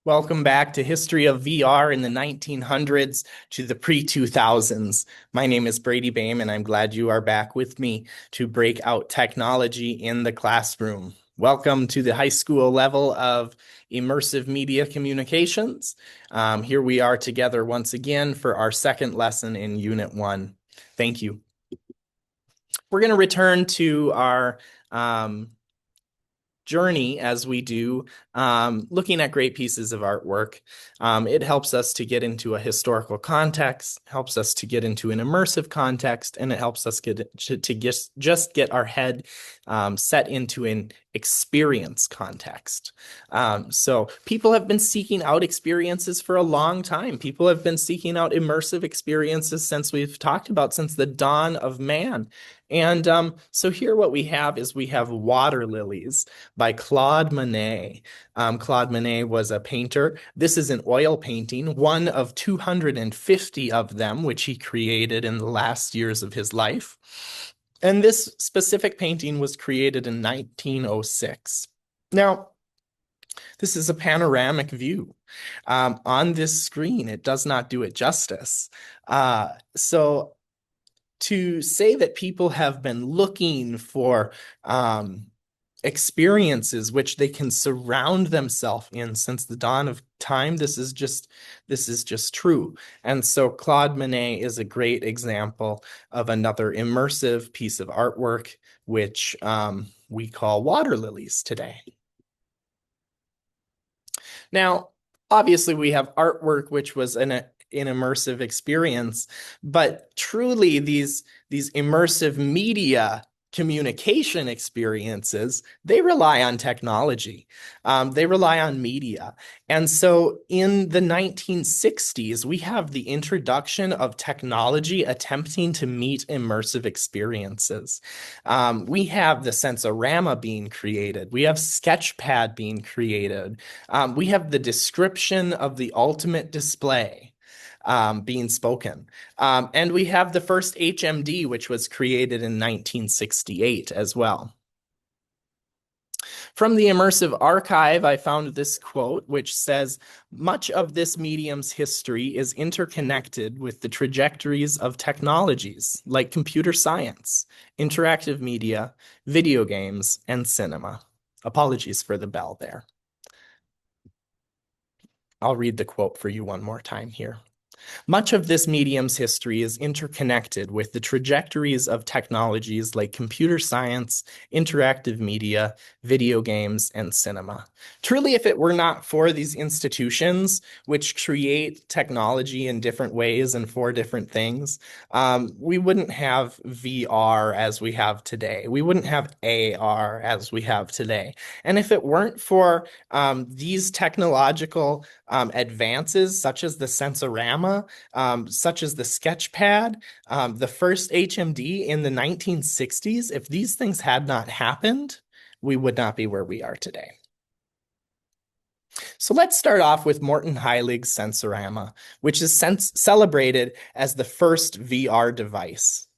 Welcome back to History of VR in the 1900s to the pre-2000s. My name is Brady Bame, and I'm glad you are back with me to break out technology in the classroom. Welcome to the high school level of immersive media communications. Here we are together once again for our second lesson in Unit 1. Thank you. We're going to return to our journey as we do, looking at great pieces of artwork. It helps us to get into a historical context, helps us to get into an immersive context, and it helps us just get our head set into an experience context. So people have been seeking out experiences for a long time. People have been seeking out immersive experiences since the dawn of man. And so here what we have is we have Water Lilies by Claude Monet. Claude Monet was a painter. This is an oil painting, one of 250 of them, which he created in the last years of his life. And this specific painting was created in 1906. Now, this is a panoramic view. On this screen, it does not do it justice. So to say that people have been looking for experiences which they can surround themselves in since the dawn of time, this is just true. And so Claude Monet is a great example of another immersive piece of artwork, which we call water lilies today. Now, obviously, we have artwork, which was an immersive experience, but truly these immersive media communication experiences, they rely on technology. They rely on media. And so in the 1960s, we have the introduction of technology attempting to meet immersive experiences. We have the Sensorama being created. We have Sketchpad being created. We have the description of the ultimate display being spoken. And we have the first HMD, which was created in 1968 as well. From the Immersive Archive, I found this quote, which says, "Much of this medium's history is interconnected with the trajectories of technologies like computer science, interactive media, video games, and cinema." Apologies for the bell there. I'll read the quote for you one more time here. Much of this medium's history is interconnected with the trajectories of technologies like computer science, interactive media, video games, and cinema. Truly, if it were not for these institutions, which create technology in different ways and for different things, we wouldn't have VR as we have today. We wouldn't have AR as we have today. And if it weren't for these technological advances, such as the Sensorama, such as the Sketchpad, the first HMD in the 1960s, if these things had not happened, we would not be where we are today. So let's start off with Morton Heilig's Sensorama, which is celebrated as the first VR device.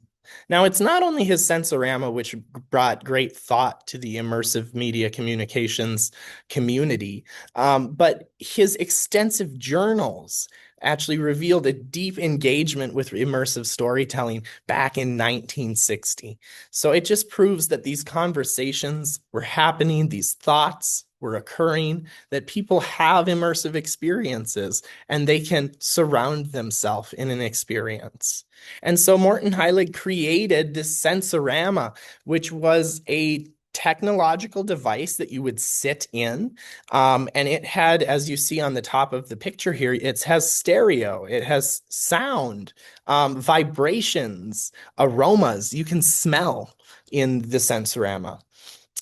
Now, it's not only his Sensorama which brought great thought to the immersive media communications community, but his extensive journals actually revealed a deep engagement with immersive storytelling back in 1960. So it just proves that these conversations were happening, these thoughts were occurring, that people have immersive experiences and they can surround themselves in an experience. And so Morton Heilig created this Sensorama, which was a technological device that you would sit in. And it had, as you see on the top of the picture here, it has stereo, it has sound, vibrations, aromas you can smell in the Sensorama.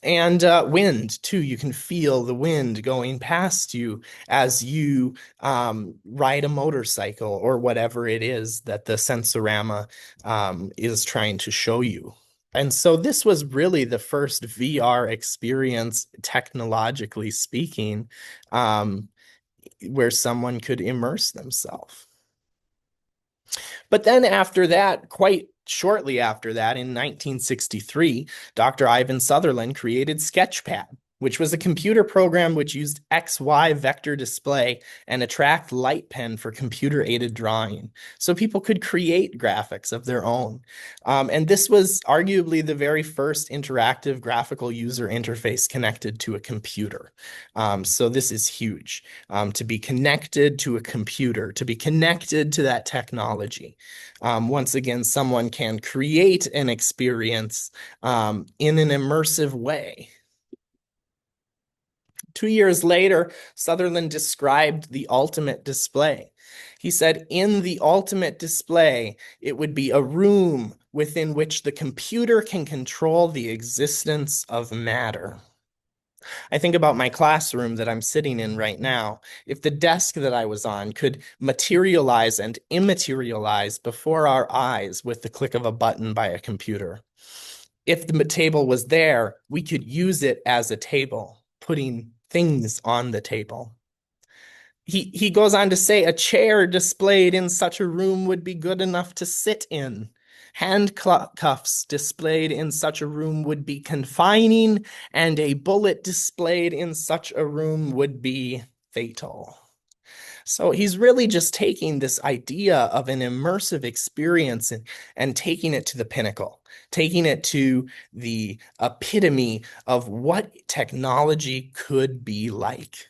And wind too. You can feel the wind going past you as you ride a motorcycle or whatever it is that the Sensorama is trying to show you. And so this was really the first VR experience, technologically speaking, where someone could immerse themselves. But then after that, quite shortly after that, in 1963, Dr. Ivan Sutherland created Sketchpad. which was a computer program which used XY vector display and a tracked light pen for computer-aided drawing. So people could create graphics of their own. And this was arguably the very first interactive graphical user interface connected to a computer. So this is huge, to be connected to a computer, to be connected to that technology. Once again, someone can create an experience in an immersive way. 2 years later, Sutherland described the ultimate display. He said, in the ultimate display, it would be a room within which the computer can control the existence of matter. I think about my classroom that I'm sitting in right now. If the desk that I was on could materialize and immaterialize before our eyes with the click of a button by a computer, if the table was there, we could use it as a table, putting things on the table. He goes on to say a chair displayed in such a room would be good enough to sit in. Handcuffs displayed in such a room would be confining, and a bullet displayed in such a room would be fatal. So he's really just taking this idea of an immersive experience and taking it to the pinnacle, taking it to the epitome of what technology could be like.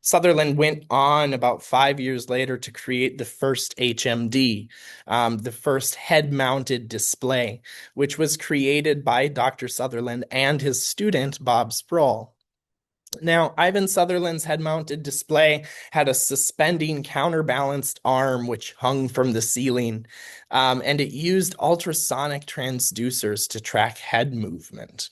Sutherland went on about 5 years later to create the first HMD, the first head-mounted display, which was created by Dr. Sutherland and his student, Bob Sproul. Now, Ivan Sutherland's head-mounted display had a suspending counterbalanced arm which hung from the ceiling, and it used ultrasonic transducers to track head movement.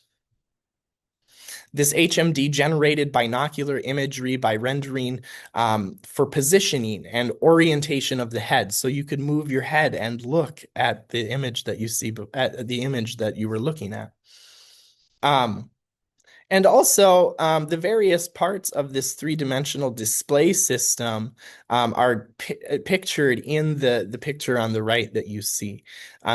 This HMD generated binocular imagery by rendering for positioning and orientation of the head. So you could move your head and look at the image that you see, at the image that you were looking at. And also, the various parts of this three-dimensional display system are pictured in the picture on the right that you see.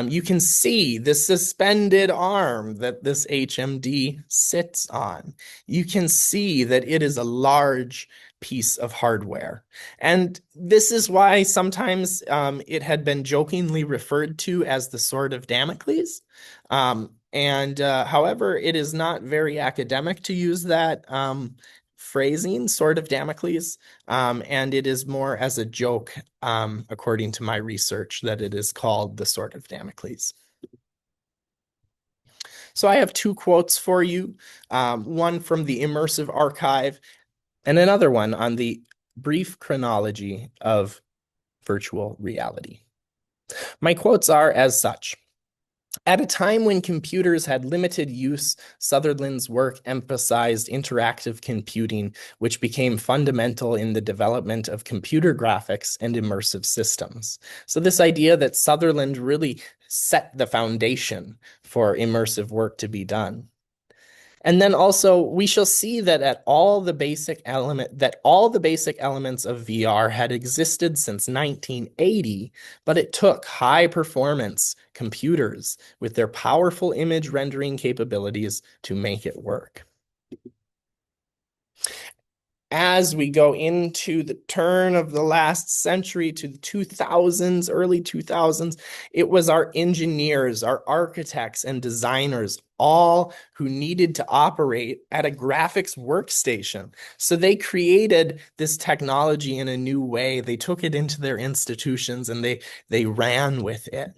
You can see the suspended arm that this HMD sits on. You can see that it is a large piece of hardware. And this is why sometimes it had been jokingly referred to as the Sword of Damocles. However, it is not very academic to use that phrasing, Sword of Damocles, and it is more as a joke, according to my research, that it is called the Sword of Damocles. So I have two quotes for you, one from the Immersive Archive and another one on the brief chronology of virtual reality. My quotes are as such. At a time when computers had limited use, Sutherland's work emphasized interactive computing, which became fundamental in the development of computer graphics and immersive systems. So this idea that Sutherland really set the foundation for immersive work to be done. And then also we shall see that all the basic elements of VR had existed since 1980, but it took high performance computers with their powerful image rendering capabilities to make it work. As we go into the turn of the last century to the 2000s, early 2000s, it was our engineers, our architects and designers, all who needed to operate at a graphics workstation. So they created this technology in a new way. They took it into their institutions and they ran with it,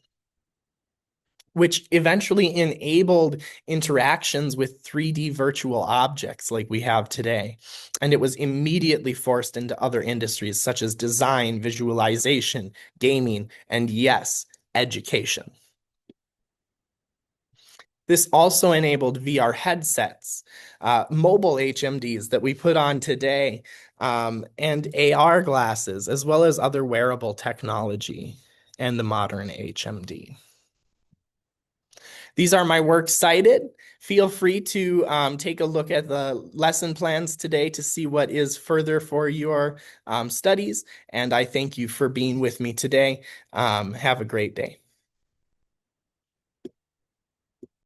which eventually enabled interactions with 3D virtual objects like we have today. And it was immediately forced into other industries such as design, visualization, gaming, and yes, education. This also enabled VR headsets, mobile HMDs that we put on today, and AR glasses, as well as other wearable technology and the modern HMD. These are my works cited. Feel free to take a look at the lesson plans today to see what is further for your studies. And I thank you for being with me today. Have a great day.